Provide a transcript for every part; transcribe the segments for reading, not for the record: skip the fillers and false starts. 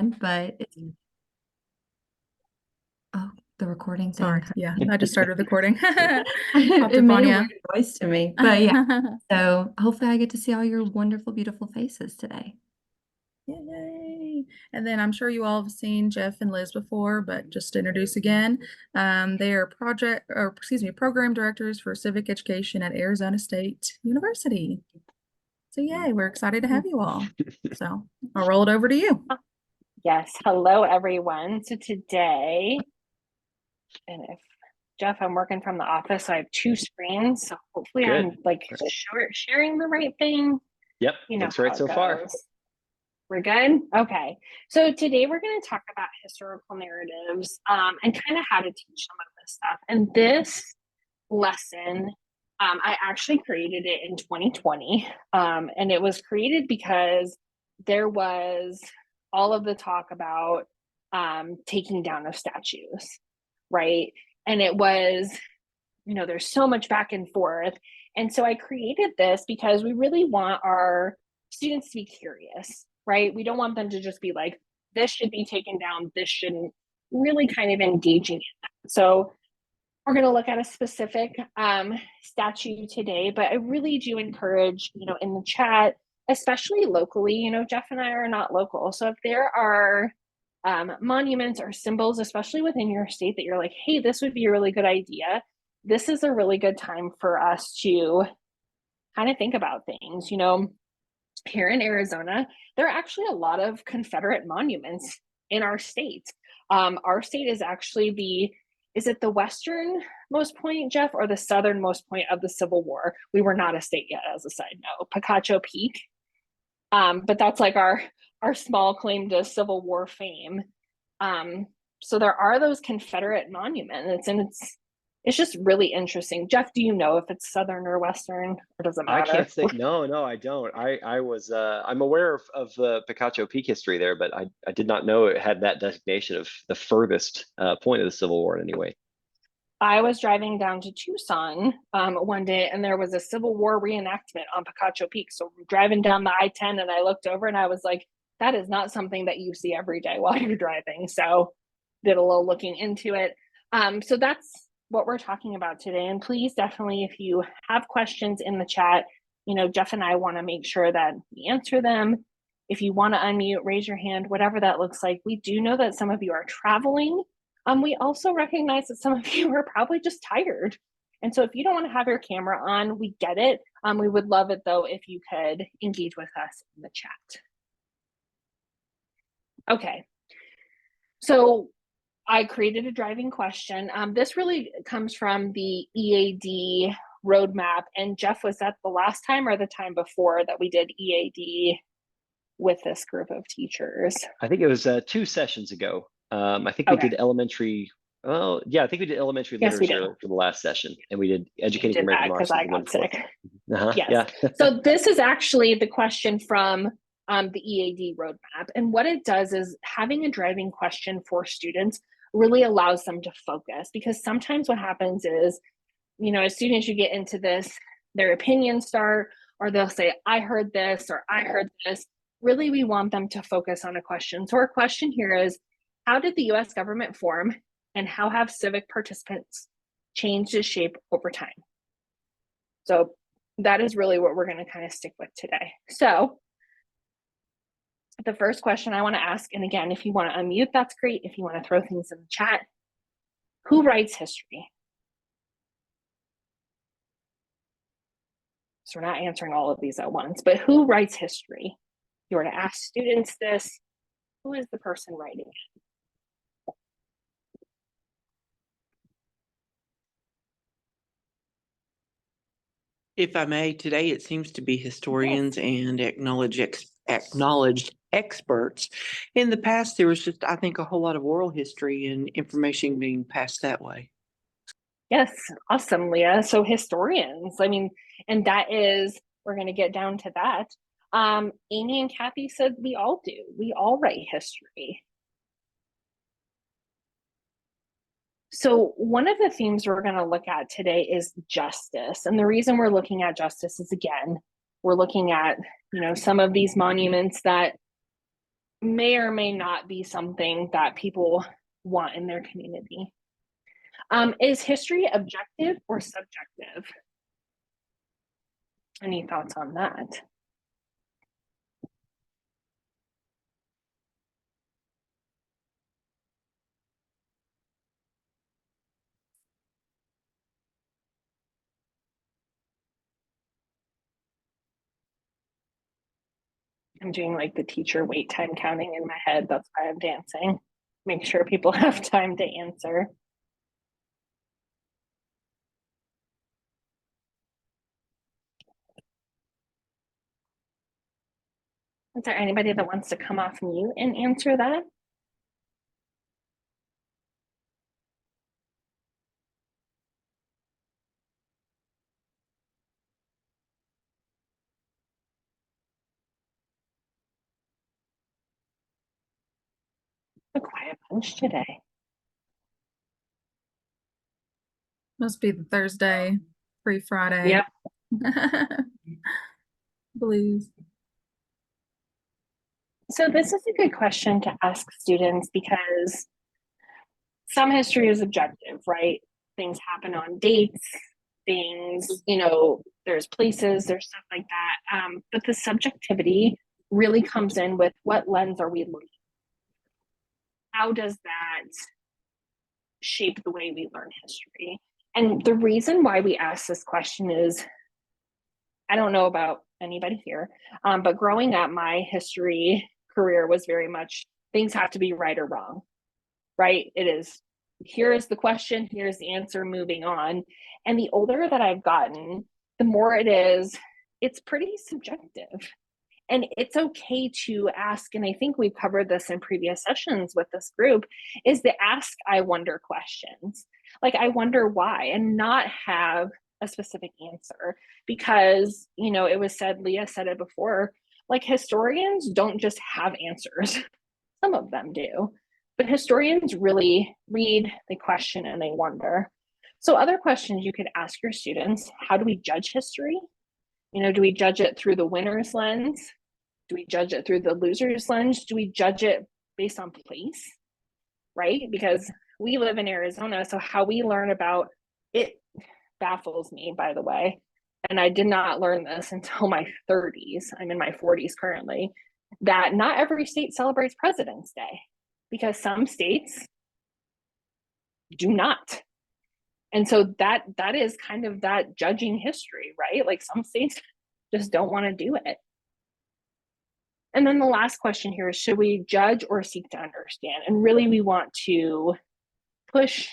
but it's oh, the recording Sorry. thing. Yeah, I just started recording. Popped It up made on a you. weird voice to me. But yeah, so hopefully I get to see all your wonderful, beautiful faces today. Yay. And then I'm sure you all have seen Jeff and Liz before, but just to introduce again, they are program directors for civic education at Arizona State University. So yay, we're excited to have you all. So I'll roll it over to you. Yes, hello everyone. So today, and if Jeff, I'm working from the office, so I have two screens. So hopefully Good. I'm like sharing the right thing. Yep, You know looks right how it so far. goes. We're good? Okay. So today we're going to talk about historical narratives and kind of how to teach some of this stuff. And this lesson, I actually created it in 2020. And it was created because there was all of the talk about taking down of statues, right? And it was, there's so much back and forth. And so I created this because we really want our students to be curious, right? We don't want them to just be like, this should be taken down, this shouldn't, really kind of engaging in that. So we're going to look at a specific statue today, but I really do encourage, in the chat, especially locally, Jeff and I are not local. So if there are monuments or symbols, especially within your state that you're like, hey, this would be a really good idea, this is a really good time for us to kind of think about things. Here in Arizona, there are actually a lot of Confederate monuments in our state. Our state is actually is it the westernmost point, Jeff, or the southernmost point of the Civil War? We were not a state yet, as a side note. Picacho Peak. But that's like our small claim to Civil War fame. So there are those Confederate monuments, and it's just really interesting. Jeff, do you know if it's southern or western, or does it I matter? can't say no, I don't. I'm aware of the Picacho Peak history there, but I did not know it had that designation of the furthest point of the Civil War in any way. I was driving down to Tucson one day, and there was a Civil War reenactment on Picacho Peak. So I'm driving down the I-10, and I looked over, and I was like, that is not something that you see every day while you're driving. So did a little looking into it. So that's what we're talking about today. And please, definitely, if you have questions in the chat, Jeff and I want to make sure that we answer them. If you want to unmute, raise your hand, whatever that looks like. We do know that some of you are traveling. We also recognize that some of you are probably just tired. And so if you don't want to have your camera on, we get it. We would love it, though, if you could engage with us in the chat. Okay. So I created a driving question. This really comes from the EAD roadmap. And Jeff, was that the last time or the time before that we did EAD with this group of teachers? I think it was 2 sessions ago. I think we did elementary. Oh, yeah, I think we did elementary literature for the last session, and we did educating American because I got sick. Yes. Yeah. So this is actually the question from the EAD roadmap, and what it does is having a driving question for students really allows them to focus, because sometimes what happens is, as soon as you get into this, their opinions start, or they'll say, I heard this, or I heard this. Really, we want them to focus on a question. So our question here is, how did the US government form, and how have civic participants changed its shape over time? So that is really what we're going to kind of stick with today. So the first question I want to ask, and again, if you want to unmute, that's great. If you want to throw things in the chat, who writes history? So we're not answering all of these at once, but who writes history? If you were to ask students this, who is the person writing it? If I may, today it seems to be historians and acknowledged experts. In the past, there was just, I think, a whole lot of oral history and information being passed that way. Yes, awesome, Leah. So historians, and that is, we're going to get down to that. Amy and Kathy said we all do. We all write history. So one of the themes we're going to look at today is justice. And the reason we're looking at justice is, again, we're looking at, some of these monuments that may or may not be something that people want in their community. Is history objective or subjective? Any thoughts on that? I'm doing like the teacher wait time counting in my head. That's why I'm dancing. Make sure people have time to answer. Is there anybody that wants to come off mute and answer that? A quiet bunch today. Must be the Thursday, free Friday. Yep. Blues. So this is a good question to ask students because some history is objective, right? Things happen on dates, things, there's places, there's stuff like that. But the subjectivity really comes in with what lens are we looking? How does that shape the way we learn history? And the reason why we ask this question is, I don't know about anybody here, but growing up, my history career was very much things have to be right or wrong, right? It is, here is the question, here's the answer, moving on. And the older that I've gotten, the more it's pretty subjective. And it's okay to ask, and I think we've covered this in previous sessions with this group, is the ask I wonder questions. Like, I wonder why, and not have a specific answer. Because, it was said, Leah said it before, like, historians don't just have answers. Some of them do. But historians really read, they question, and they wonder. So other questions you could ask your students: how do we judge history? Do we judge it through the winner's lens? Do we judge it through the loser's lens? Do we judge it based on place, right? Because we live in Arizona, so how we learn about it baffles me, by the way. And I did not learn this until my 30s. I'm in my 40s currently, that not every state celebrates President's Day because some states do not. And so that is kind of that judging history, right? Like, some states just don't want to do it. And then the last question here is, should we judge or seek to understand? And really, we want to push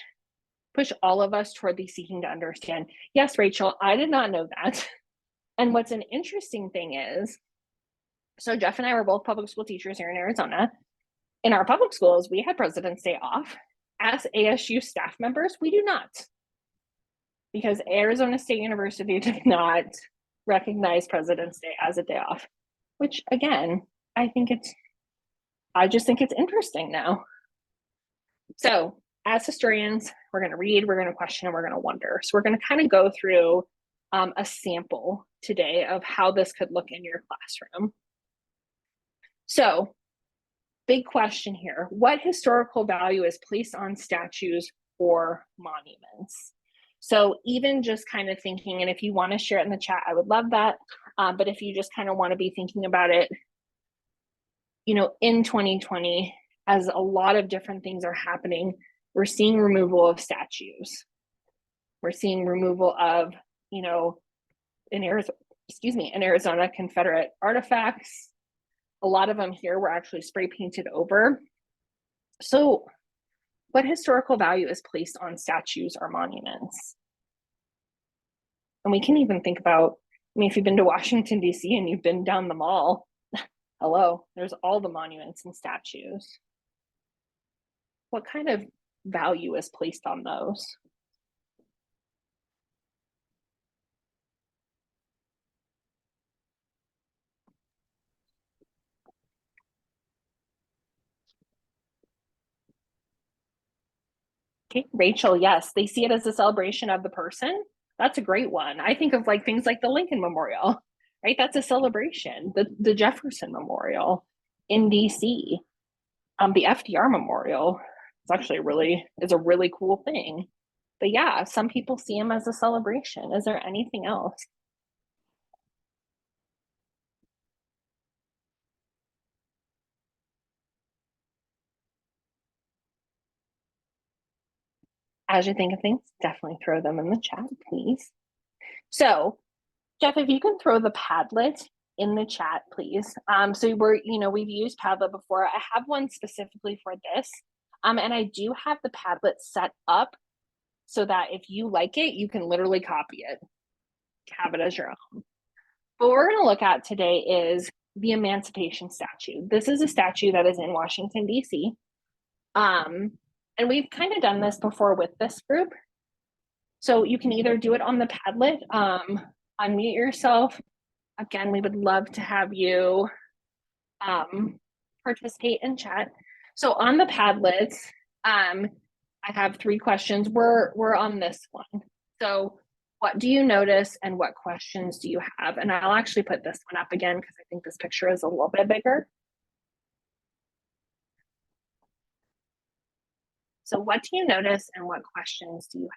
all of us toward the seeking to understand. Yes, Rachel, I did not know that. And what's an interesting thing is, so Jeff and I were both public school teachers here in Arizona. In our public schools, we had President's Day off. As ASU staff members, we do not. Because Arizona State University did not recognize President's Day as a day off. Which, again, I just think it's interesting now. So as historians, we're going to read, we're going to question, and we're going to wonder. So we're going to kind of go through a sample today of how this could look in your classroom. So, big question here. What historical value is placed on statues or monuments? So even just kind of thinking, and if you want to share it in the chat, I would love that. But if you just kind of want to be thinking about it, in 2020, as a lot of different things are happening, we're seeing removal of statues. We're seeing removal of, in Arizona, Confederate artifacts. A lot of them here were actually spray painted over. So what historical value is placed on statues or monuments? And we can even think about, if you've been to Washington, D.C. and you've been down the mall, hello, there's all the monuments and statues. What kind of value is placed on those? Okay, Rachel, yes, they see it as a celebration of the person. That's a great one. I think of things like the Lincoln Memorial, right? That's a celebration. The Jefferson Memorial. in DC. The FDR Memorial is actually is a really cool thing. But yeah, some people see them as a celebration. Is there anything else? As you think of things, definitely throw them in the chat, please. So, Jeff, if you can throw the Padlet in the chat, please. So we've used Padlet before. I have one specifically for this. And I do have the Padlet set up so that if you like it, you can literally copy it, have it as your own. What we're going to look at today is the Emancipation Statue. This is a statue that is in Washington, D.C. And we've kind of done this before with this group. So you can either do it on the Padlet, unmute yourself. Again, we would love to have you participate in chat. So on the Padlets, I have 3 questions. We're on this one. So what do you notice and what questions do you have? And I'll actually put this one up again because I think this picture is a little bit bigger. So what do you notice and what questions do you have?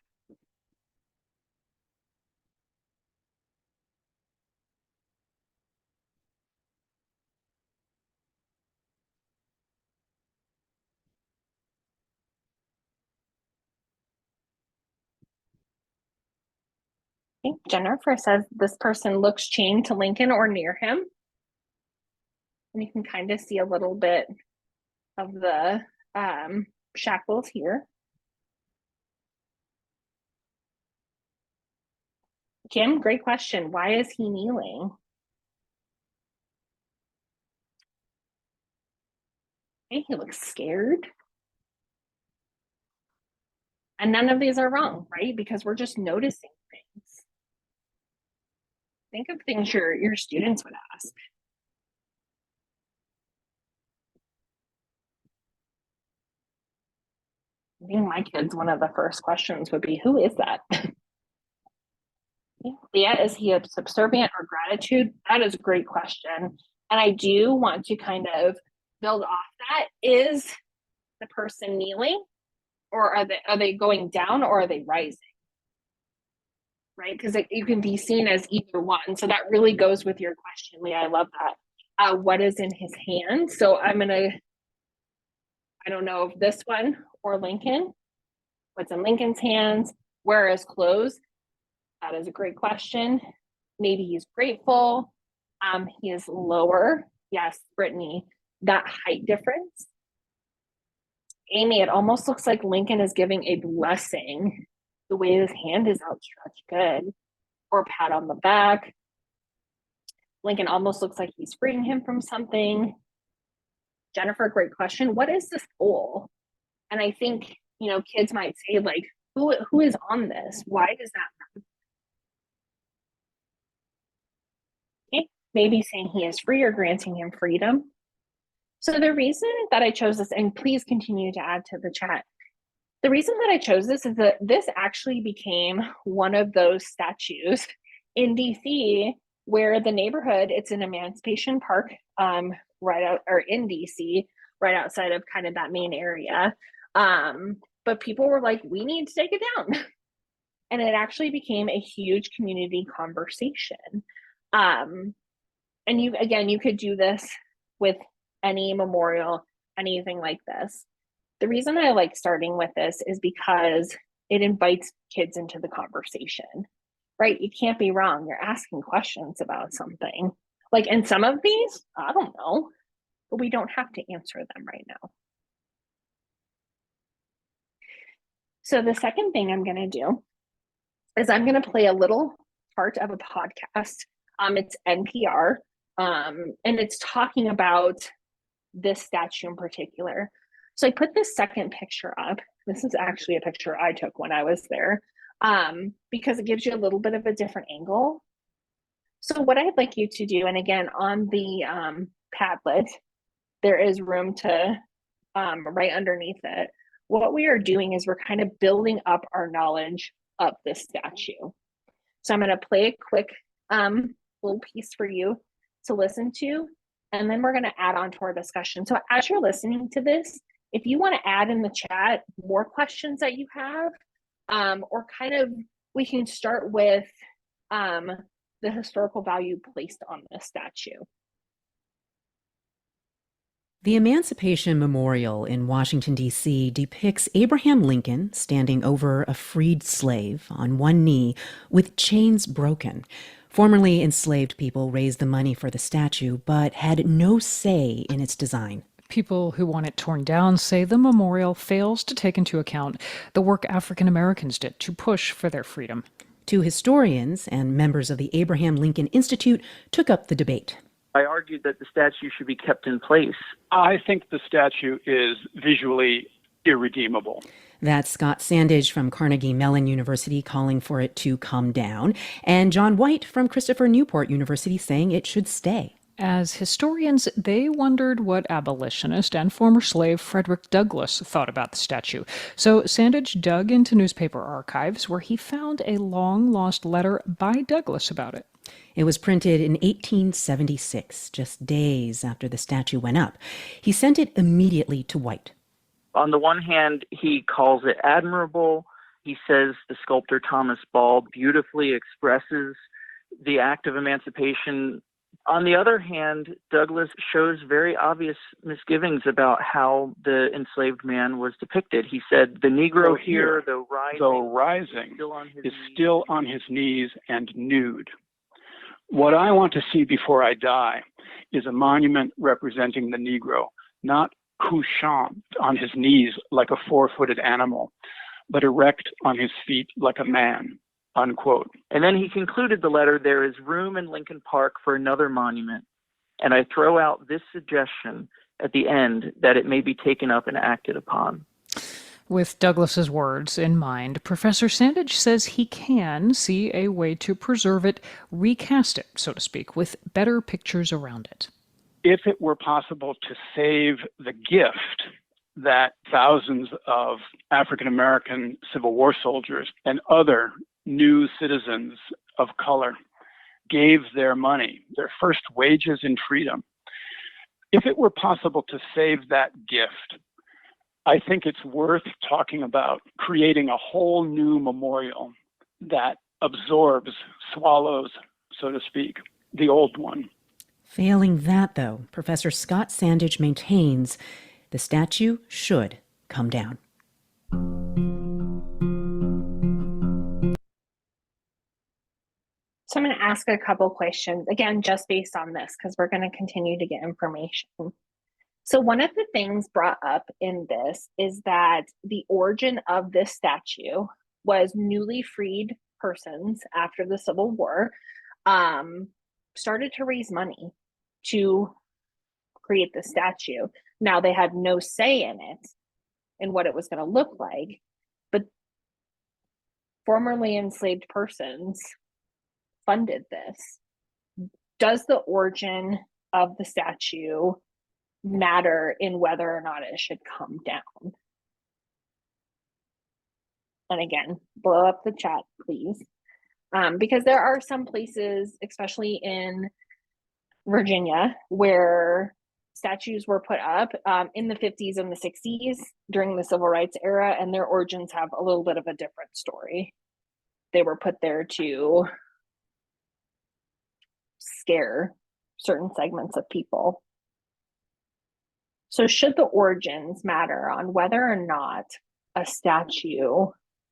Okay. Jennifer says this person looks chained to Lincoln or near him. And you can kind of see a little bit of the shackles here. Kim, great question. Why is he kneeling? Okay, he looks scared. And none of these are wrong, right? Because we're just noticing things. Think of things your students would ask. I think my kids, one of the first questions would be, who is that? Leah, is he a subservient or gratitude? That is a great question. And I do want to kind of build off that. Is the person kneeling, or are they going down, or are they rising? Right? Because you can be seen as either one. So that really goes with your question, Leah. I love that. What is in his hand? So I don't know if this one or Lincoln. What's in Lincoln's hands? Where are his clothes? That is a great question. Maybe he's grateful. He is lower. Yes, Brittany, that height difference. Amy, it almost looks like Lincoln is giving a blessing. The way his hand is outstretched, good. Or pat on the back. Lincoln almost looks like he's freeing him from something. Jennifer, great question. What is this goal? And I think, kids might say, like, who is on this? Why does that matter? Okay, maybe saying he is free or granting him freedom. So the reason that I chose this, and please continue to add to the chat, the reason that I chose this is that this actually became one of those statues in DC where the neighborhood, it's in Emancipation Park, right out, or in DC, right outside of kind of that main area. But people were like, we need to take it down. And it actually became a huge community conversation. And you could do this with any memorial, anything like this. The reason I like starting with this is because it invites kids into the conversation, right? You can't be wrong. You're asking questions about something. Like, in some of these, I don't know, but we don't have to answer them right now. So the second thing I'm going to do is I'm going to play a little part of a podcast. It's NPR, and it's talking about this statue in particular. So I put this second picture up. This is actually a picture I took when I was there, because it gives you a little bit of a different angle. So what I'd like you to do, and again, on the Padlet, there is room to right underneath it. What we are doing is we're kind of building up our knowledge of this statue. So I'm going to play a quick little piece for you to listen to. and then we're going to add on to our discussion. So as you're listening to this, if you want to add in the chat more questions that you have, or kind of, we can start with the historical value placed on this statue. The Emancipation Memorial in Washington, D.C. depicts Abraham Lincoln standing over a freed slave on one knee with chains broken. Formerly enslaved people raised the money for the statue, but had no say in its design. People who want it torn down say the memorial fails to take into account the work African Americans did to push for their freedom. Two historians and members of the Abraham Lincoln Institute took up the debate. I argued that the statue should be kept in place. I think the statue is visually irredeemable. That's Scott Sandage from Carnegie Mellon University calling for it to come down, and John White from Christopher Newport University saying it should stay. As historians, they wondered what abolitionist and former slave Frederick Douglass thought about the statue. So Sandage dug into newspaper archives where he found a long-lost letter by Douglass about it. It was printed in 1876, just days after the statue went up. He sent it immediately to White. On the one hand, he calls it admirable. He says the sculptor Thomas Ball beautifully expresses the act of emancipation. On the other hand, Douglass shows very obvious misgivings about how the enslaved man was depicted. He said, the Negro here, though rising, is still on his knees and nude. What I want to see before I die is a monument representing the Negro, not couchant on his knees like a four-footed animal, but erect on his feet like a man, unquote. And then he concluded the letter, there is room in Lincoln Park for another monument, and I throw out this suggestion at the end that it may be taken up and acted upon. With Douglass's words in mind, Professor Sandage says he can see a way to preserve it, recast it, so to speak, with better pictures around it. If it were possible to save the gift that thousands of African American Civil War soldiers and other new citizens of color gave their money, their first wages in freedom, if it were possible to save that gift, I think it's worth talking about creating a whole new memorial that absorbs, swallows, so to speak, the old one. Failing that, though, Professor Scott Sandage maintains the statue should come down. So I'm going to ask a couple questions, again, just based on this, because we're going to continue to get information. So one of the things brought up in this is that the origin of this statue was newly freed persons after the Civil War started to raise money to create the statue. Now they had no say in it and what it was going to look like, but formerly enslaved persons funded this. Does the origin of the statue matter in whether or not it should come down? And again, blow up the chat, please. Because there are some places, especially in Virginia, where statues were put up in the 50s and the 60s during the Civil Rights era, and their origins have a little bit of a different story. They were put there to scare certain segments of people. So should the origins matter on whether or not a statue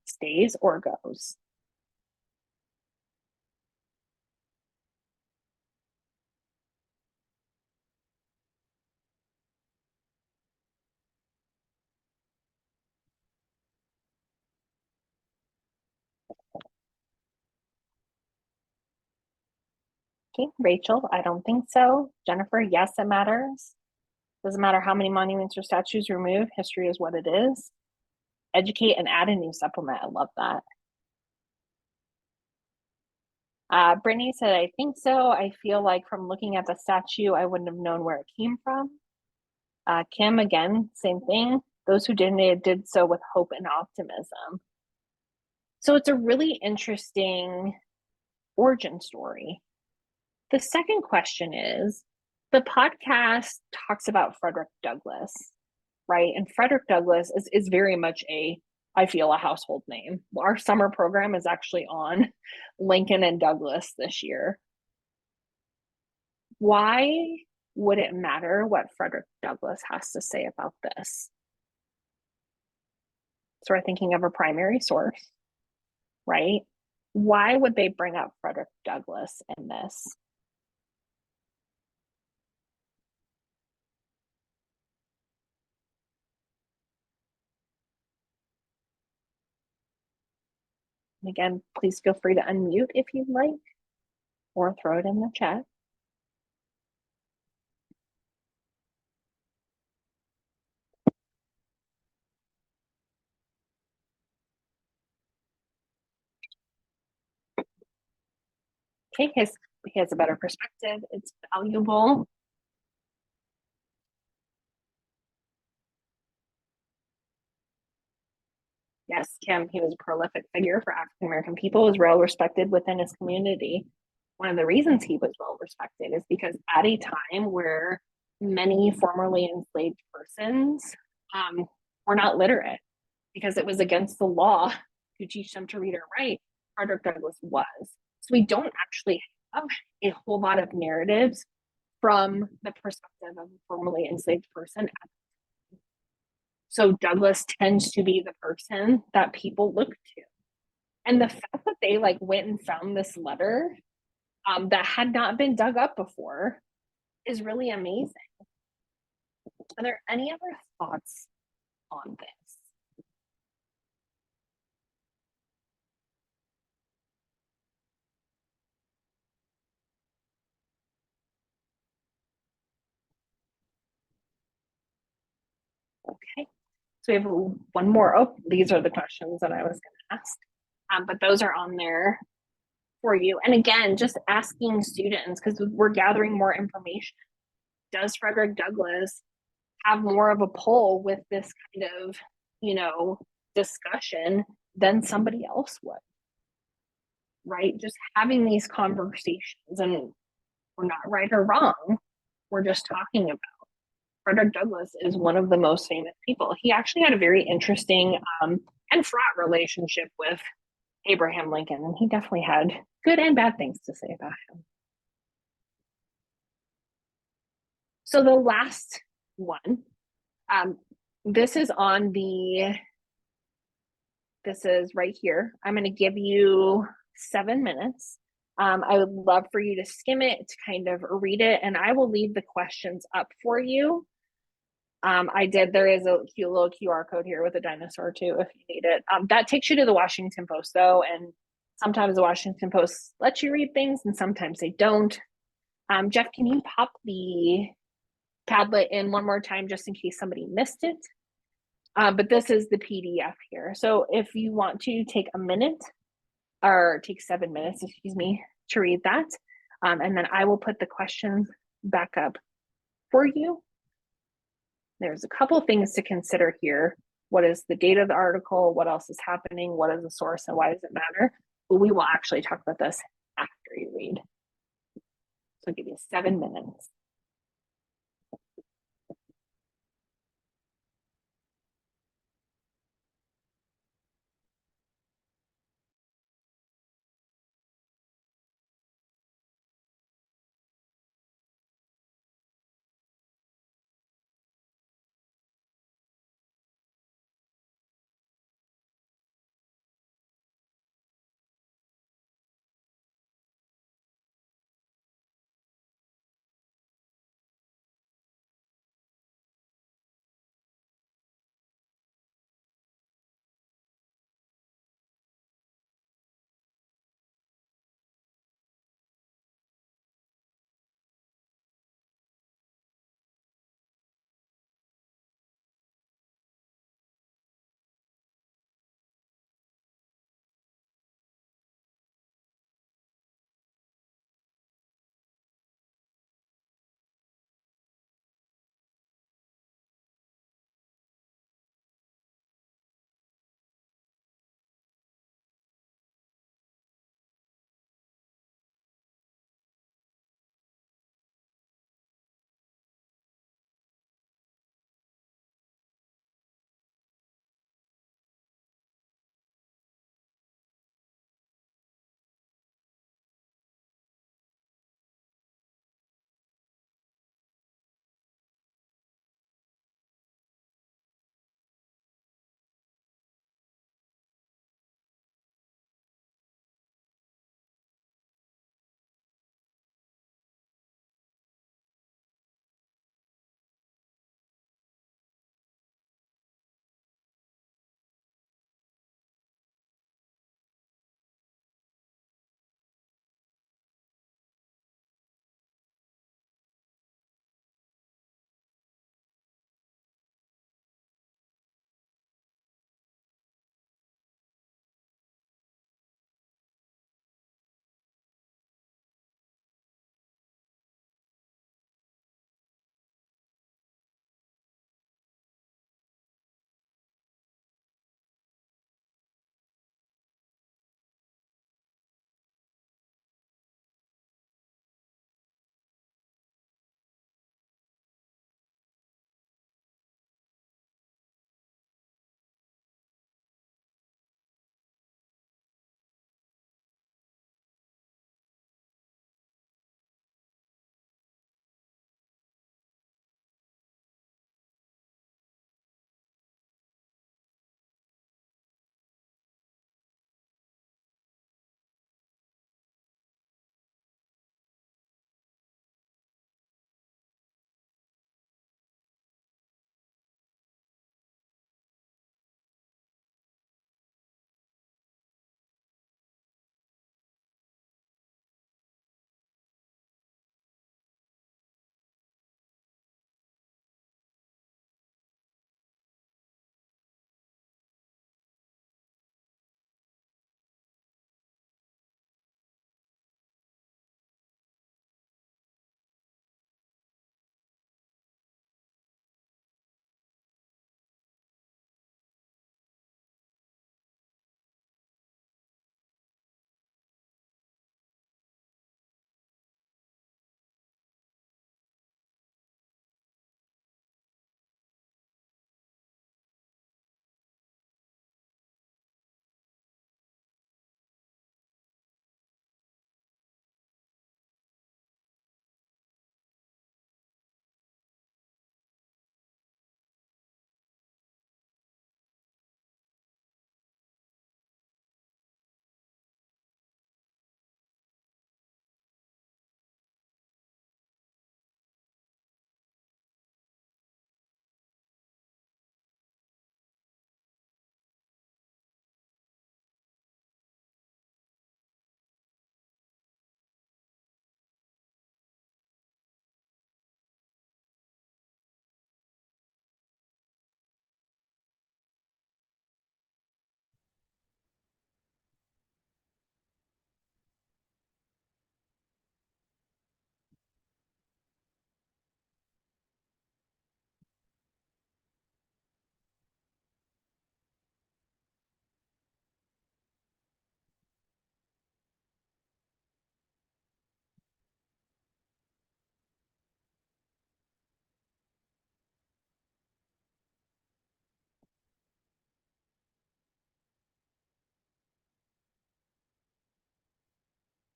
stays or goes? Okay, Rachel, I don't think so. Jennifer, yes, it matters. Doesn't matter how many monuments or statues removed, history is what it is. Educate and add a new supplement. I love that. Brittany said, I think so. I feel like from looking at the statue, I wouldn't have known where it came from. Kim, again, same thing. Those who did so with hope and optimism. So it's a really interesting origin story. The second question is, the podcast talks about Frederick Douglass, right? And Frederick Douglass is very much I feel, a household name. Our summer program is actually on Lincoln and Douglass this year. Why would it matter what Frederick Douglass has to say about this? So we're thinking of a primary source, right? Why would they bring up Frederick Douglass in this? And again, please feel free to unmute if you'd like, or throw it in the chat. Okay, he has a better perspective. It's valuable. Yes, Kim, he was a prolific figure for African American people, was well respected within his community. One of the reasons he was well respected is because at a time where many formerly enslaved persons were not literate, because it was against the law to teach them to read or write, Frederick Douglass was. So we don't actually have a whole lot of narratives from the perspective of a formerly enslaved person. So Douglass tends to be the person that people look to. And the fact that they went and found this letter that had not been dug up before is really amazing. Are there any other thoughts on this? Okay, so we have one more. Oh, these are the questions that I was going to ask, but those are on there for you. And again, just asking students, because we're gathering more information. Does Frederick Douglass have more of a pull with this kind of, discussion than somebody else would? Right? Just having these conversations, and we're not right or wrong. We're just talking about. Frederick Douglass is one of the most famous people. He actually had a very interesting and fraught relationship with Abraham Lincoln, and he definitely had good and bad things to say about him. So the last one, this is right here. I'm going to give you 7 minutes. I would love for you to skim it, to kind of read it, and I will leave the questions up for you. There is a cute little QR code here with a dinosaur too, if you need it. That takes you to the Washington Post though, and sometimes the Washington Post lets you read things and sometimes they don't. Jeff, can you pop the Padlet in one more time just in case somebody missed it? But this is the PDF here. So if you want to take a minute, or take 7 minutes, excuse me, to read that, and then I will put the questions back up for you. There's a couple things to consider here. What is the date of the article? What else is happening? What is the source and why does it matter? But we will actually talk about this after you read. So I'll give you 7 minutes.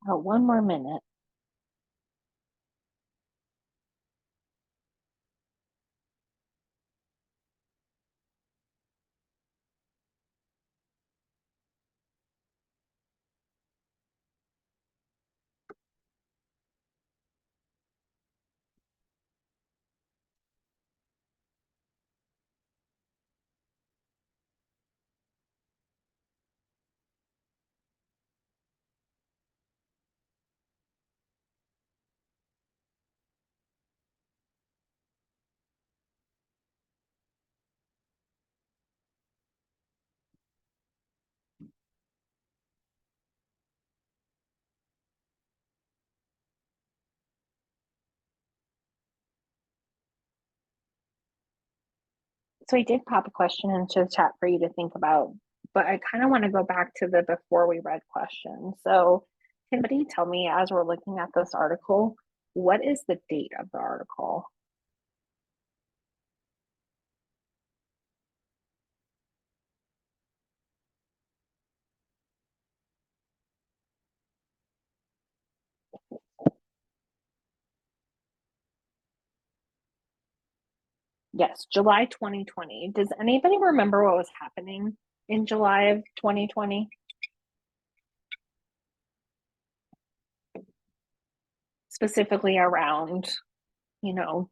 Oh, one more minute. So I did pop a question into the chat for you to think about, but I kind of want to go back to the before we read question. So can somebody tell me, as we're looking at this article, what is the date of the article? Yes, July 2020. Does anybody remember what was happening in July of 2020? Specifically around, you know,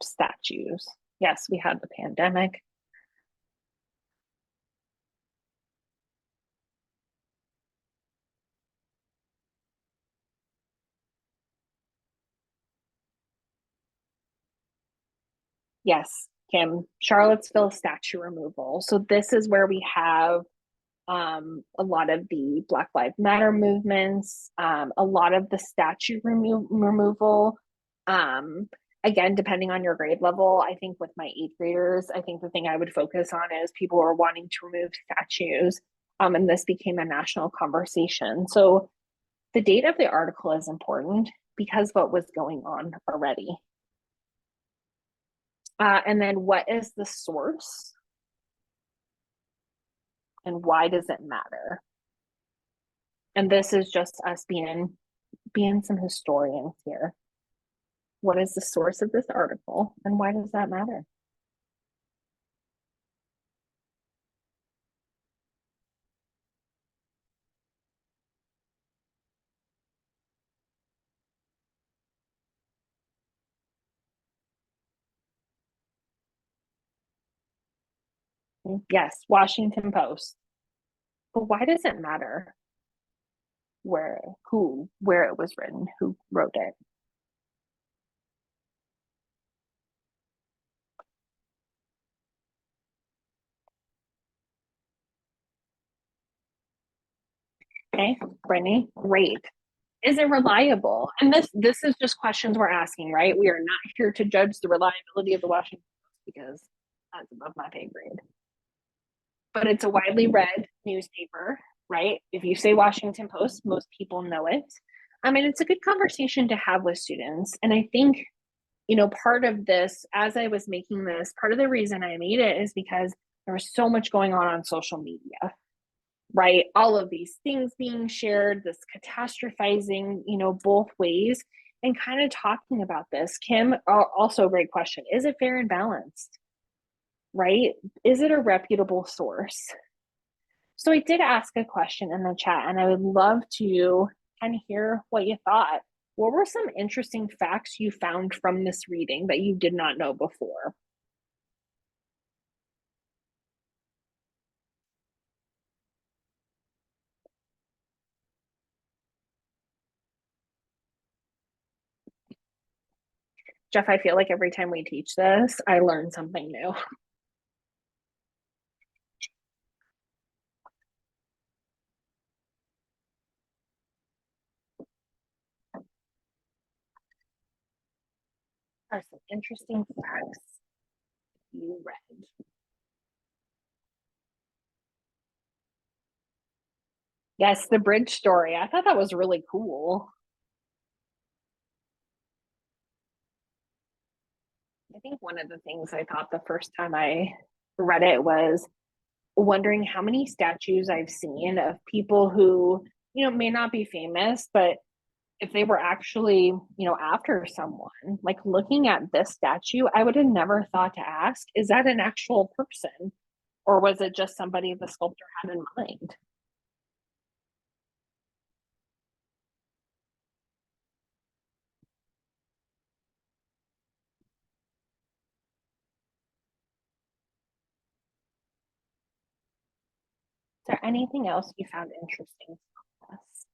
statues. Yes, we had the pandemic. Yes, Kim, Charlottesville statue removal. So this is where we have a lot of the Black Lives Matter movements, a lot of the statue removal. Again, depending on your grade level, I think with my 8th graders, I think the thing I would focus on is people are wanting to remove statues. And this became a national conversation. So the date of the article is important because what was going on already. And then what is the source? And why does it matter? And this is just us being some historians here. What is the source of this article and why does that matter? Yes, Washington Post. But why does it matter where it was written, who wrote it? Okay, Brittany, great. Is it reliable? And this is just questions we're asking, right? We are not here to judge the reliability of the Washington Post because that's above my pay grade. But it's a widely read newspaper, right? If you say Washington Post, most people know it. I mean, it's a good conversation to have with students. And I think, you know, part of this, as I was making this, part of the reason I made it is because there was so much going on social media, right? All of these things being shared, this catastrophizing, you know, both ways, and kind of talking about this. Kim, also a great question. Is it fair and balanced? Right? Is it a reputable source? So I did ask a question in the chat and I would love to kind of hear what you thought. What were some interesting facts you found from this reading that you did not know before? Jeff, I feel like every time we teach this, I learn something new. Are some interesting facts you read. Yes, the bridge story. I thought that was really cool. I think one of the things I thought the first time I read it was wondering how many statues I've seen of people who may not be famous, but if they were actually, after someone, like looking at this statue, I would have never thought to ask, is that an actual person? Or was it just somebody the sculptor had in mind? Is there anything else you found interesting about this?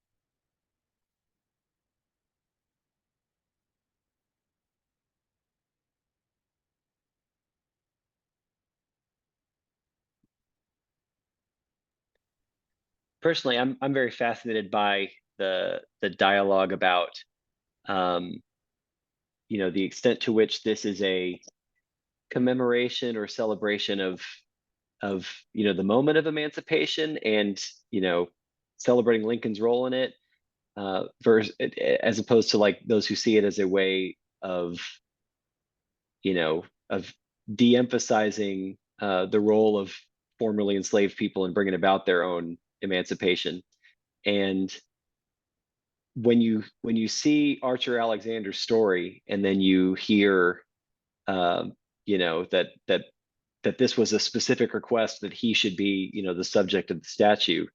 Personally, I'm very fascinated by the dialogue about the extent to which this is a commemoration or celebration of the moment of emancipation and celebrating Lincoln's role in it, versus as opposed to like those who see it as a way of of de-emphasizing the role of formerly enslaved people and bringing about their own emancipation. And when you see Archer Alexander's story and then you hear that this was a specific request that he should be the subject of the statue,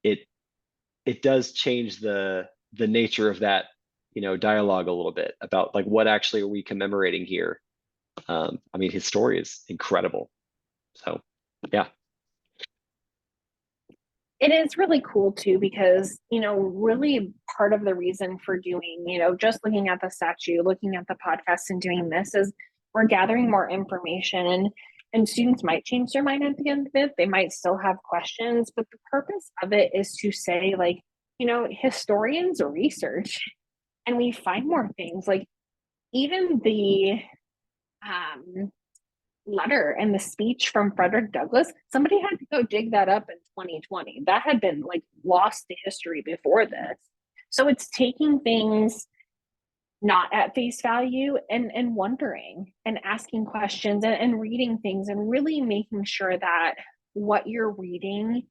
it does change the nature of that dialogue a little bit about like what actually are we commemorating here. I mean, his story is incredible. So yeah. It is really cool too, because, really part of the reason for doing, just looking at the statue, looking at the podcast and doing this is we're gathering more information, and students might change their mind at the end of it. They might still have questions, but the purpose of it is to say, like, historians research and we find more things. Like even the letter and the speech from Frederick Douglass, somebody had to go dig that up in 2020. That had been like lost to history before this. So it's taking things not at face value and wondering and asking questions and reading things and really making sure that what you're reading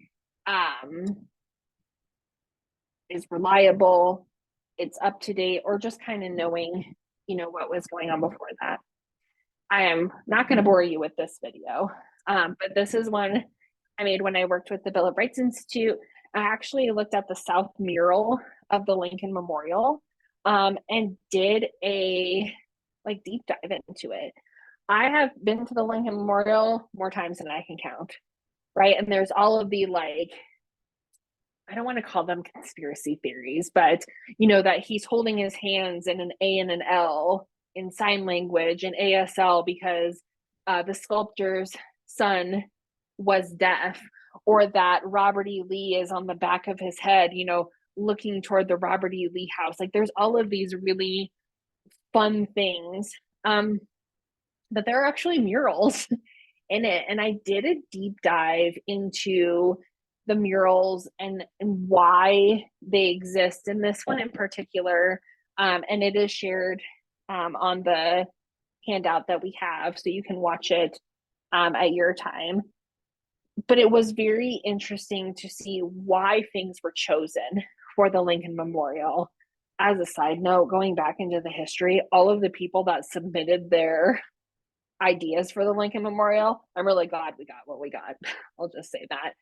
is reliable, it's up to date, or just kind of knowing, what was going on before that. I am not going to bore you with this video, but this is one I made when I worked with the Bill of Rights Institute. I actually looked at the south mural of the Lincoln Memorial and did a deep dive into it. I have been to the Lincoln Memorial more times than I can count, right? And there's all of the I don't want to call them conspiracy theories, but that he's holding his hands in an A and an L in sign language and ASL because the sculptor's son was deaf, or that Robert E. Lee is on the back of his head, looking toward the Robert E. Lee house. Like there's all of these really fun things. But there are actually murals in it. And I did a deep dive into the murals and why they exist in this one in particular. And it is shared on the handout that we have, so you can watch it at your time. But it was very interesting to see why things were chosen for the Lincoln Memorial. As a side note, going back into the history, all of the people that submitted their ideas for the Lincoln Memorial, I'm really glad we got what we got. I'll just say that.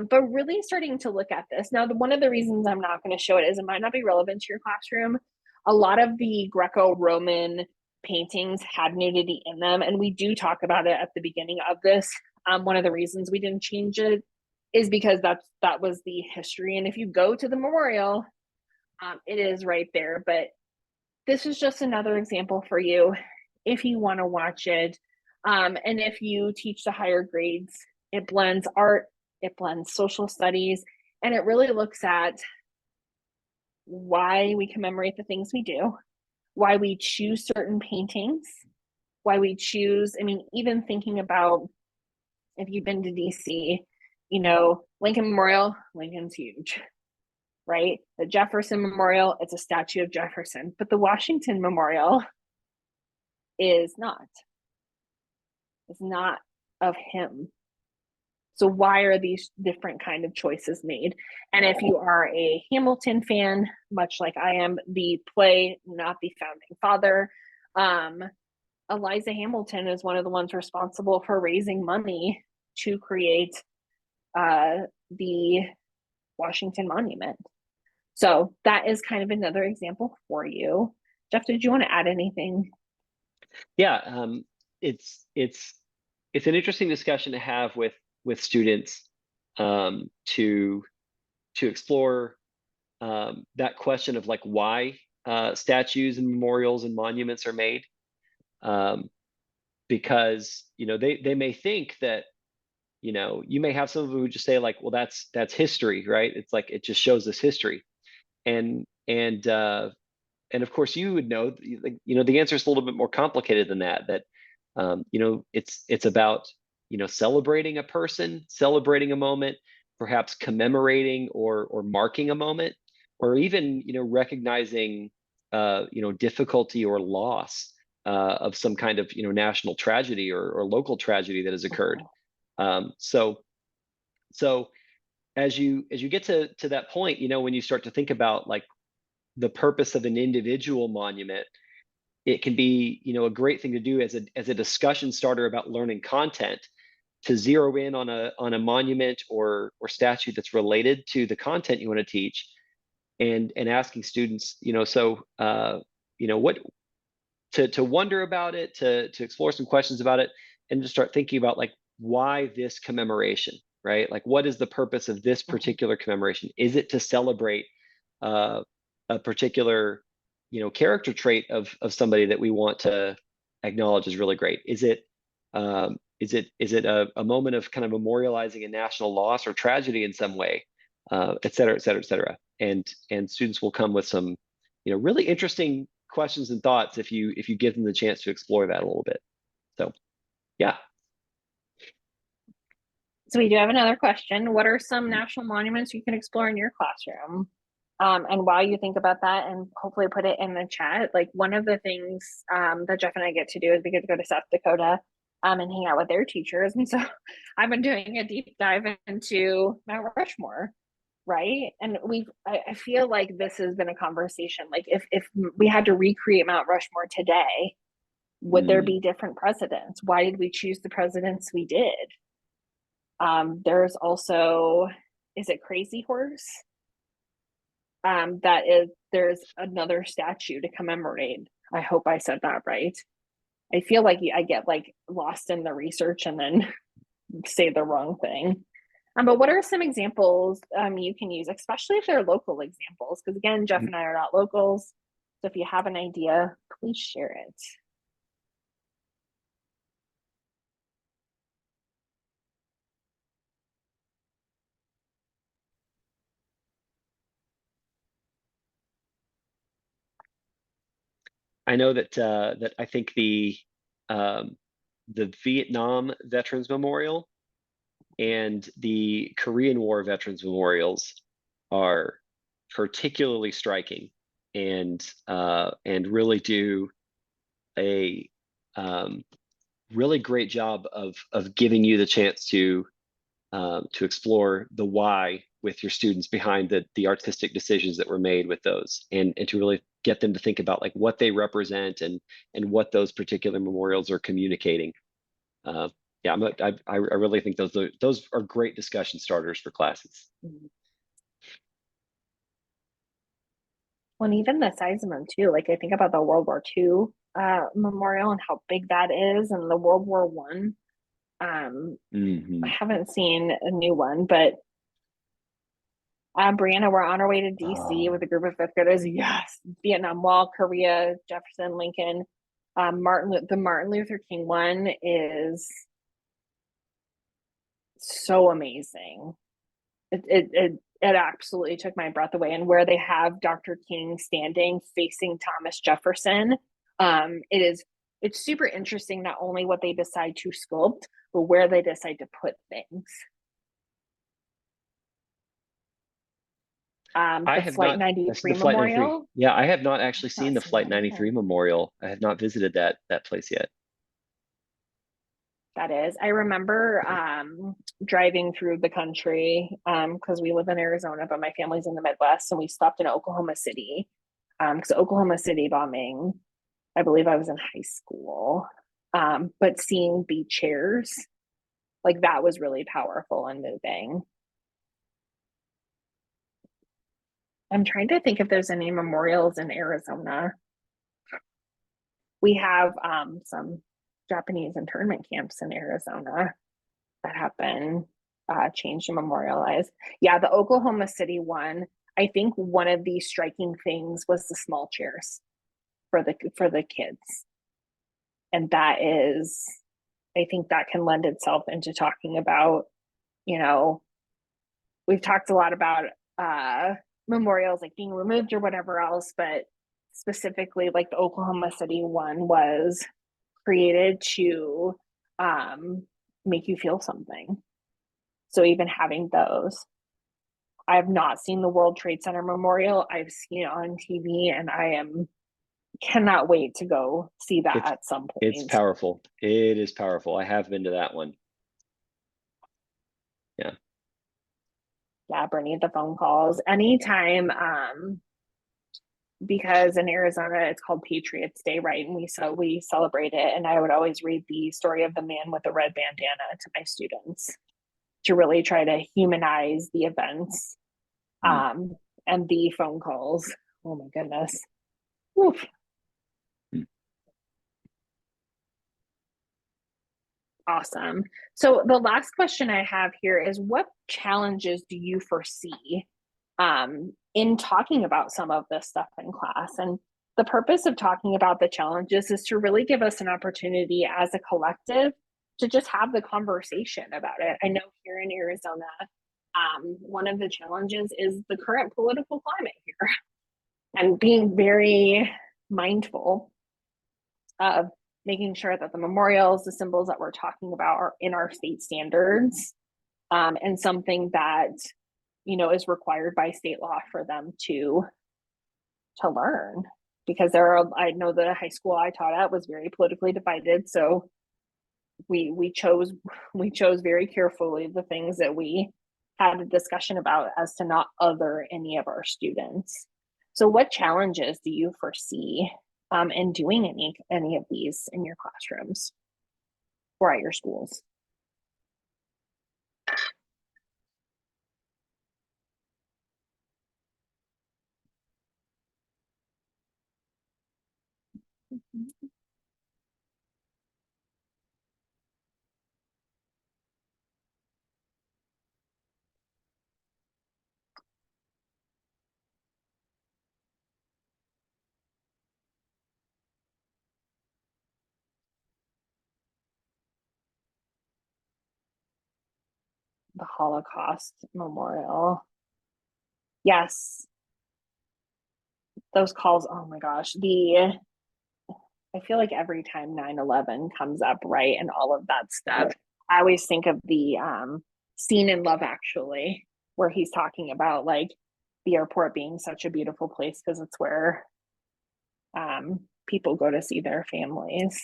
But really starting to look at this. Now, one of the reasons I'm not going to show it is it might not be relevant to your classroom. A lot of the Greco-Roman paintings had nudity in them, and we do talk about it at the beginning of this. One of the reasons we didn't change it is because that was the history. And if you go to the memorial, it is right there. But this is just another example for you if you want to watch it. And if you teach the higher grades, it blends art, it blends social studies, and it really looks at why we commemorate the things we do, why we choose certain paintings, why we choose, even thinking about if you've been to DC, Lincoln Memorial, Lincoln's huge, right? The Jefferson Memorial, it's a statue of Jefferson, but the Washington Memorial is not. It's not of him. So why are these different kind of choices made? And if you are a Hamilton fan, much like I am, the play, not the founding father, Eliza Hamilton is one of the ones responsible for raising money to create the Washington Monument. So that is kind of another example for you. Jeff, did you want to add anything? Yeah, it's an interesting discussion to have with students to explore that question of like why statues and memorials and monuments are made, because they may think that you may have some of them who just say like, well, that's history, right? It's like it just shows us history, and of course you would know, the answer is a little bit more complicated than that. That it's about celebrating a person, celebrating a moment, perhaps commemorating or marking a moment, or even recognizing difficulty or loss of some kind of national tragedy or local tragedy that has occurred. So as you get to that point, when you start to think about like the purpose of an individual monument, it can be a great thing to do as a discussion starter about learning content, to zero in on a monument or statue that's related to the content you want to teach, and asking students what to wonder about it, to explore some questions about it, and to start thinking about like why this commemoration, right? Like what is the purpose of this particular commemoration? Is it to celebrate a particular character trait of somebody that we want to acknowledge is really great? Is it a moment of kind of memorializing a national loss or tragedy in some way, et cetera, et cetera, et cetera? And students will come with some really interesting questions and thoughts if you give them the chance to explore that a little bit. So yeah. So we do have another question. What are some national monuments you can explore in your classroom? And while you think about that, and hopefully put it in the chat, like one of the things that Jeff and I get to do is we get to go to South Dakota and hang out with their teachers. And so I've been doing a deep dive into Mount Rushmore, right? And I feel like this has been a conversation. Like if we had to recreate Mount Rushmore today, would there be different presidents? Why did we choose the presidents we did? There's also, is it Crazy Horse? There's another statue to commemorate. I hope I said that right. I feel like I get like lost in the research and then say the wrong thing. But what are some examples you can use, especially if they're local examples? Because again, Jeff and I are not locals. So if you have an idea, please share it. I know that I think the Vietnam Veterans Memorial and the Korean War Veterans Memorials are particularly striking, and really do a really great job of giving you the chance to explore the why with your students behind the artistic decisions that were made with those, and to really get them to think about like what they represent and what those particular memorials are communicating. Yeah, I really think those are great discussion starters for classes. Well, and even the size of them too. Like I think about the World War II memorial and how big that is, and the World War I. I haven't seen a new one, but Brianna, we're on our way to DC with a group of fifth graders. Yes, Vietnam Wall, Korea, Jefferson, Lincoln, the Martin Luther King one is so amazing. It absolutely took my breath away. And where they have Dr. King standing facing Thomas Jefferson, it's super interesting, not only what they decide to sculpt, but where they decide to put things. The Flight 93 Memorial. Yeah, I have not actually seen the Flight 93 Memorial. I have not visited that place yet. that is. I remember driving through the country because we live in Arizona, but my family's in the Midwest, and we stopped in Oklahoma City because Oklahoma City bombing, I believe I was in high school. But seeing the chairs, like that was really powerful and moving. I'm trying to think if there's any memorials in Arizona. We have some Japanese internment camps in Arizona that have been changed and memorialized. Yeah, the Oklahoma City one, I think one of the striking things was the small chairs for the kids. And that is, I think that can lend itself into talking about, you know, we've talked a lot about memorials like being removed or whatever else, but specifically like the Oklahoma City one was created to make you feel something. So even having those, I have not seen the World Trade Center Memorial. I've seen it on TV, and cannot wait to go see that at some point. It's powerful. It is powerful. I have been to that one. Yeah. Yeah, Bernie, the phone calls anytime. Because in Arizona it's called Patriots Day, right? And we celebrate it. And I would always read the story of the man with the red bandana to my students to really try to humanize the events. And the phone calls. Oh my goodness. Oof. Awesome. So the last question I have here is, what challenges do you foresee in talking about some of this stuff in class? And the purpose of talking about the challenges is to really give us an opportunity as a collective to just have the conversation about it. I know here in Arizona, one of the challenges is the current political climate here, and being very mindful of making sure that the memorials, the symbols that we're talking about are in our state standards, and something that, you know, is required by state law for them to learn. Because I know the high school I taught at was very politically divided, so we chose very carefully the things that we had a discussion about as to not other any of our students. So what challenges do you foresee in doing any of these in your classrooms or at your schools? The Holocaust Memorial. Yes. Those calls, oh my gosh. I feel like every time 9/11 comes up, right, and all of that stuff, I always think of the scene in Love Actually, where he's talking about like the airport being such a beautiful place because it's where people go to see their families.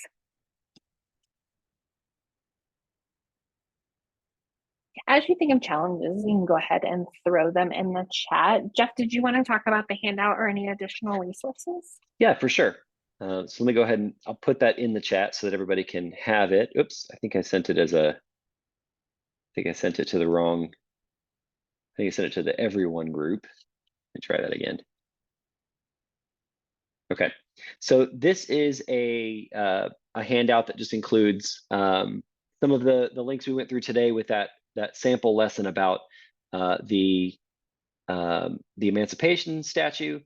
As you think of challenges, you can go ahead and throw them in the chat. Jeff, did you want to talk about the handout or any additional resources? Yeah, for sure. So let me go ahead and I'll put that in the chat so that everybody can have it. Oops, I think I sent it to the wrong, I think I sent it to the everyone group. Let me try that again. Okay, so this is a handout that just includes some of the links we went through today with that sample lesson about the Emancipation Statue,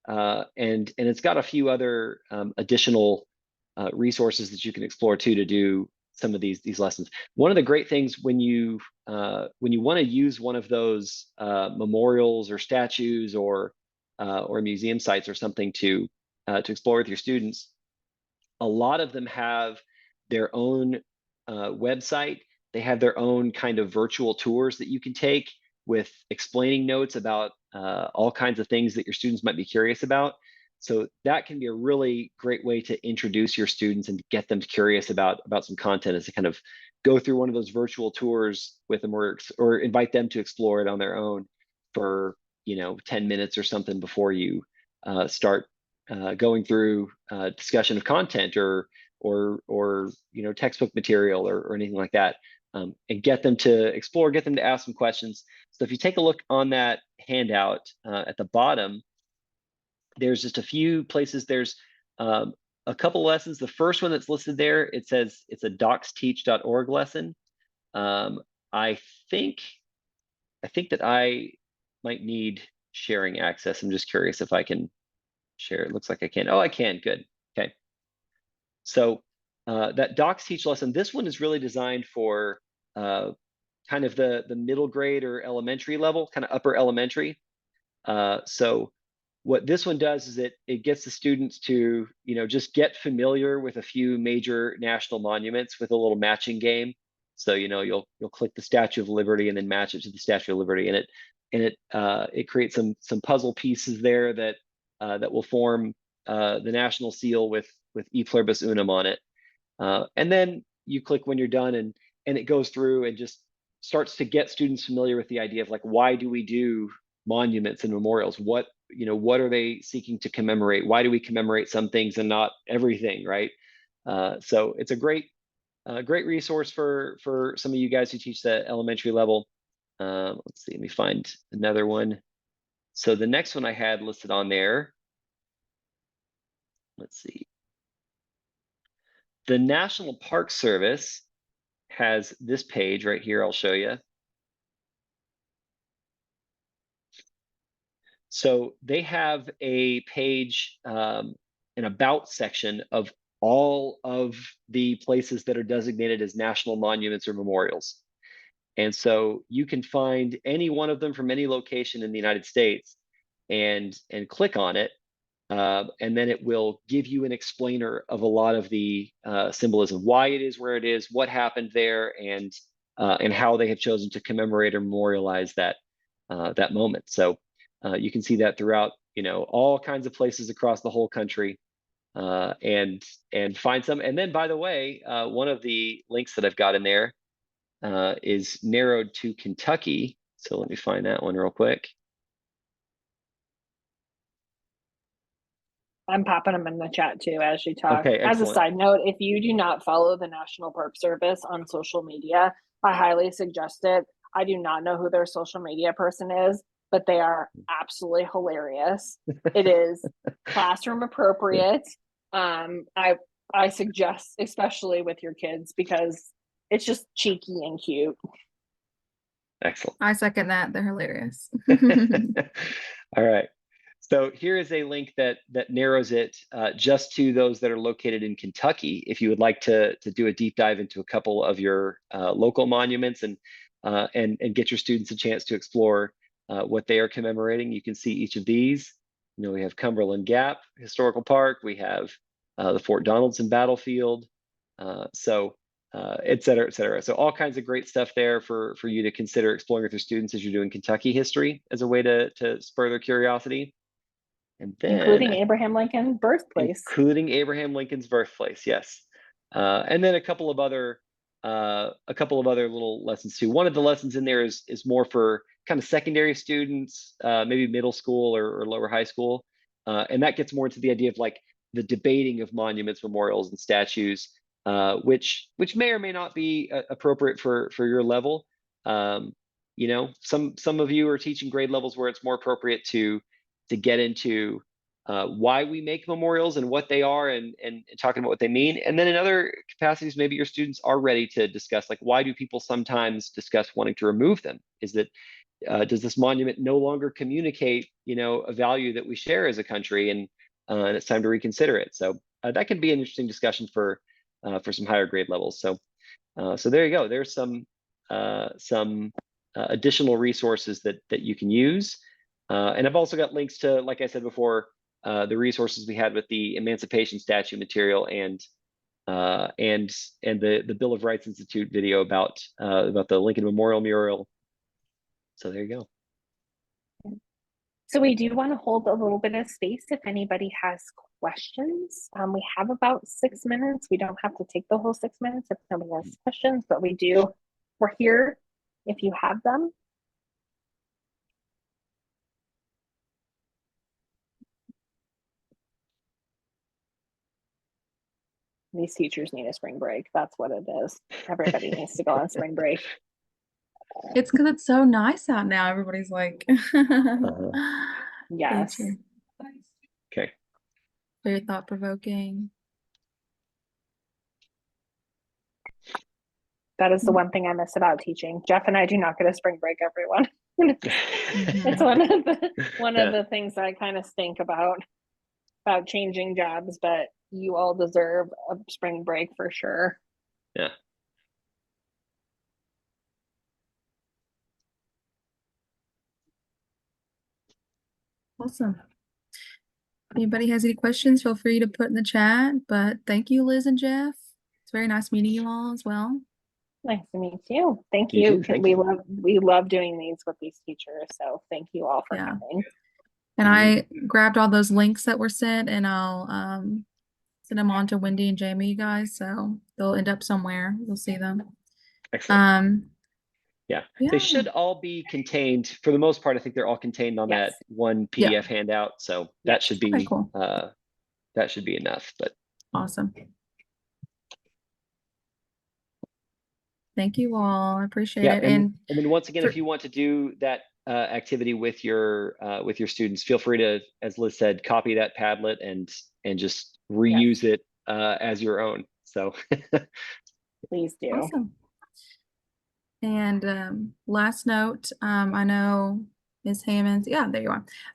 and it's got a few other additional resources that you can explore too to do some of these lessons. One of the great things when you want to use one of those memorials or statues or museum sites or something to explore with your students, a lot of them have their own website. They have their own kind of virtual tours that you can take with explaining notes about all kinds of things that your students might be curious about. So that can be a really great way to introduce your students and get them curious about some content, as to kind of go through one of those virtual tours with them, or invite them to explore it on their own for 10 minutes or something before you start going through discussion of content or textbook material or anything like that, and get them to explore, get them to ask some questions. So if you take a look on that handout at the bottom, there's just a few places. There's a couple lessons. The first one that's listed there, it says it's a docsteach.org lesson. I think that I might need sharing access. I'm just curious if I can share. It looks like I can. Oh, I can. Good. Okay. So that Docs Teach lesson, this one is really designed for kind of the middle grade or elementary level, kind of upper elementary. So what this one does is it gets the students to just get familiar with a few major national monuments with a little matching game. So you'll click the Statue of Liberty and then match it to the Statue of Liberty, and it creates some puzzle pieces there that will form the national seal with E Pluribus Unum on it. And then you click when you're done, and it goes through and just starts to get students familiar with the idea of like, why do we do monuments and memorials? What are they seeking to commemorate? Why do we commemorate some things and not everything, right? So it's a great resource for some of you guys who teach the elementary level. Let's see, let me find another one. So the next one I had listed on there, let's see. The National Park Service has this page right here. I'll show you. So they have a page, an about section of all of the places that are designated as national monuments or memorials. And so you can find any one of them from any location in the United States and click on it. And then it will give you an explainer of a lot of the symbolism, why it is where it is, what happened there, and how they have chosen to commemorate or memorialize that moment. So you can see that throughout, all kinds of places across the whole country, and find some. And then, by the way, one of the links that I've got in there is narrowed to Kentucky. So let me find that one real quick. I'm popping them in the chat too as you talk. Okay, as a excellent. side note, if you do not follow the National Park Service on social media, I highly suggest it. I do not know who their social media person is, but they are absolutely hilarious. It is classroom appropriate. I suggest, especially with your kids, because it's just cheeky and cute. Excellent. I second that. They're hilarious. All right. So here is a link that narrows it just to those that are located in Kentucky. If you would like to do a deep dive into a couple of your local monuments and get your students a chance to explore what they are commemorating, you can see each of these. We have Cumberland Gap Historical Park. We have the Fort Donaldson Battlefield, et cetera, et cetera. So all kinds of great stuff there for you to consider exploring with your students as you're doing Kentucky history as a way to spur their curiosity. And then, including Abraham Lincoln's birthplace. Including Abraham Lincoln's birthplace, yes. And then a couple of other little lessons too. One of the lessons in there is more for kind of secondary students, maybe middle school or lower high school, and that gets more into the idea of like the debating of monuments, memorials, and statues, which may or may not be appropriate for your level. Some of you are teaching grade levels where it's more appropriate to get into why we make memorials and what they are and talking about what they mean. And then in other capacities, maybe your students are ready to discuss, like, why do people sometimes discuss wanting to remove them? Is that, does this monument no longer communicate, a value that we share as a country, and it's time to reconsider it. So that can be an interesting discussion for some higher grade levels. So there you go. There's some additional resources that you can use. And I've also got links to, like I said before, the resources we had with the Emancipation Statue material and the Bill of Rights Institute video about the Lincoln Memorial mural. So there you go. So we do want to hold a little bit of space if anybody has questions. We have about 6 minutes. We don't have to take the whole 6 minutes if nobody has questions, but we're here if you have them. These teachers need a spring break. That's what it is. Everybody needs to go on spring break. It's because it's so nice out now. Everybody's like, Yes. Teacher. Okay. Very thought provoking. That is the one thing I miss about teaching. Jeff and I do not get a spring break, everyone. It's one of the things that I kind of think about changing jobs, but you all deserve a spring break for sure. Yeah. Awesome. Anybody has any questions, feel free to put in the chat. But thank you, Liz and Jeff. It's very nice meeting you all as well. Nice to meet you. Thank You you. too, thank we you. love doing these with these teachers. So thank you all for Yeah. coming. And I grabbed all those links that were sent, and I'll send them on to Wendy and Jamie, you guys. So they'll end up somewhere. You'll see them. Excellent. Yeah. They should all be contained for the most part. I think they're all contained on Yes. that one PDF handout. So that should be Okay, cool. that should be enough. But Awesome. Thank you all. I appreciate yeah, it. and then once again, for- if you want to do that activity with your students, feel free to, as Liz said, copy that Padlet and just reuse it as your own. So Please do. Awesome. And last note, I know Ms. Hammonds, yeah, there you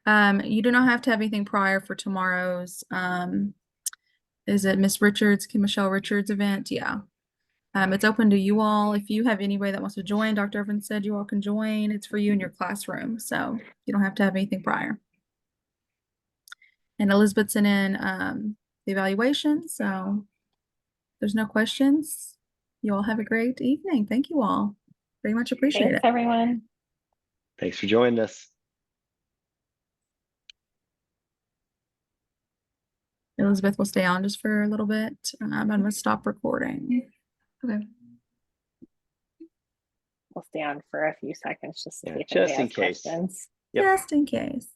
are. You do not have to have anything prior for tomorrow's, is it Miss Richards, Michelle Richards event? Yeah. It's open to you all. If you have anybody that wants to join, Dr. Evans said you all can join. It's for you in your classroom, so you don't have to have anything prior. And Elizabeth sent in the evaluation, so if there's no questions. You all have a great evening. Thank you all. Very much appreciate Thanks, it. everyone. thanks for joining us. Elizabeth will stay on just for a little bit. I'm going to stop recording. Okay. We'll stay on for a few seconds just to Yeah, see if anybody just in has case. questions. Yep. Just in case.